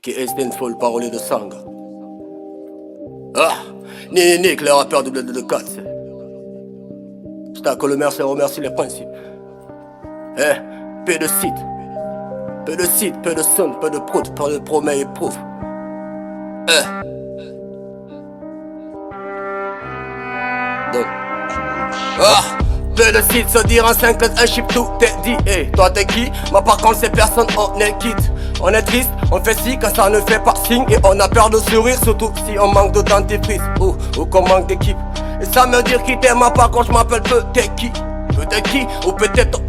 qui est une folle parole de sang. Ah, Nick, le rappeur de 4. C'est que le merci remercie les principes. Peu de sites, peu de son, peu de prout, peu de promets et proof. Donc, peu de sites, se dire en 5 lettres, un chip, tout est dit. Hey, toi t'es qui? Moi par contre ces personnes, on est quitte. On est triste, on fait si quand ça ne fait pas signe. Et on a peur de sourire, surtout si on manque de dentifrice ou qu'on manque d'équipe. Et ça me dire qui t'es, moi par contre je m'appelle peut-être qui. Peut-être qui, ou peut-être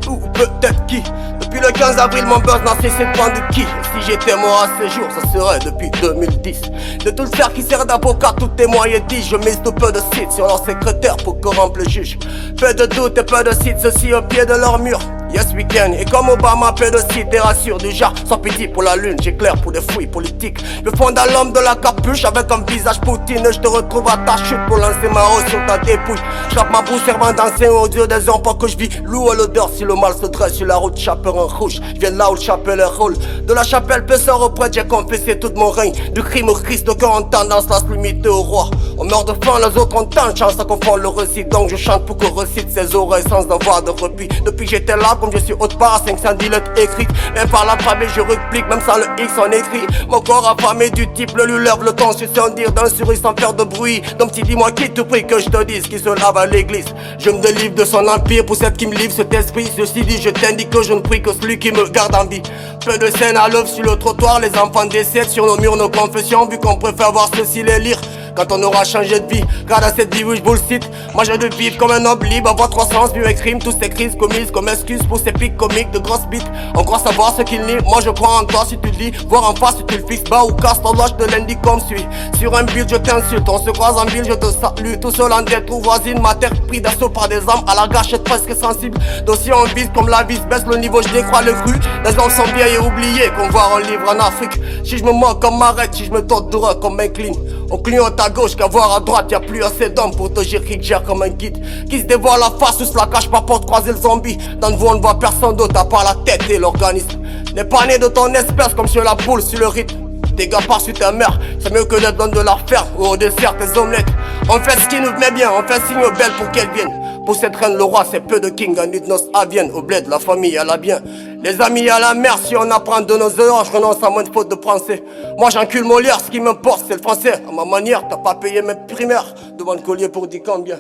qui. Depuis le 15 avril mon buzz n'a cessé de prendre qui. Si j'étais mort à ce jour, ça serait depuis 2010. De tout le faire qui sert d'avocat, tout témoin est dit. Je mise de peu de sites sur leur secrétaire pour corrompre le juge. Peu de doutes et peu de sites, ceci au pied de leur mur. Yes we can, et comme Obama, peu de sites et rassure déjà. Sans pitié pour la lune, j'éclaire pour des fouilles politiques. Je fonde à l'homme de la capuche avec un visage poutine. Je te retrouve à ta chute pour lancer ma rose sur ta dépouille. J'rappe ma bouche servant d'ancien aux dieux des hommes pour que je vis l'eau à l'odeur. Si le mal se dresse sur la route, chaperon rouge. Je viens de là où le chapelle roule. De la chapelle pêcheur auprès, j'ai confessé tout mon règne. Du crime au Christ, de cœur en tendance à se limiter au roi. On meurt de faim, les autres ont tant de chance à confondre le récit. Donc je chante pour que recite ses oreilles sans avoir de repli. Depuis que j'étais là, comme je suis haute part à 510 lettres écrites. Même par l'alphabet je réplique, même sans le X on écrit. Mon corps affamé du type, le lui lève le temps sur son dire d'un sourire sans faire de bruit. Donc si dis-moi qui te prie que je te dise qui se lave à l'église. Je me délivre de son empire pour celle qui me livre cet esprit. Ceci dit je t'indique que je ne prie que celui qui me garde en vie. Peu de scènes à l'œuvre sur le trottoir, les enfants décèdent sur nos murs, nos confessions. Vu qu'on préfère voir ceci les lire quand on aura changé de vie. Car dans cette vie où je vous le cite, moi j'ai de vivre comme un homme libre, avoir 3 sens, vu et crime, tous ces crises commises comme excuse pour ces pics comiques de grosses bites. On croit savoir ce qu'il nie, moi je crois en toi si tu le dis. Voir en face si tu le fixes bas ou casse ton doigt, je te l'indique comme suit. Sur un build je t'insulte, on se croise en ville, je te salue. Tout seul en tête ou voisine, ma terre pris d'assaut par des armes à la gâchette presque sensible. Dossier on vise comme la vis, baisse le niveau, je décrois le cru. Les hommes sont vieilles et oubliés, qu'on voit un livre en Afrique. Si je me moque comme m'arrête, si je me tente droit comme m'incline. On clignote à gauche qu'à voir à droite, y'a plus assez d'hommes pour te gérer qui gère comme un guide. Qui se dévoile la face ou se la cache pas pour croiser le zombie. Dans le voie on ne voit personne d'autre à part la tête et l'organisme. N'est pas né de ton espèce comme sur la poule sur le rythme. Tes gars par sur ta mère, c'est mieux que d'être dans de la ferme ou au dessert tes omelettes. On fait ce qui nous met bien, on fait signe aux belles pour qu'elles viennent. Pour cette reine le roi c'est peu de king, en nuit de noces à Vienne. Au bled la famille elle a bien, les amis à la mer. Si on apprend de nos erreurs, je renonce à moins de fautes de français. Moi j'encule Molière, ce qui m'importe c'est le français. À ma manière, t'as pas payé mes primaires. Devant le collier pour dire combien.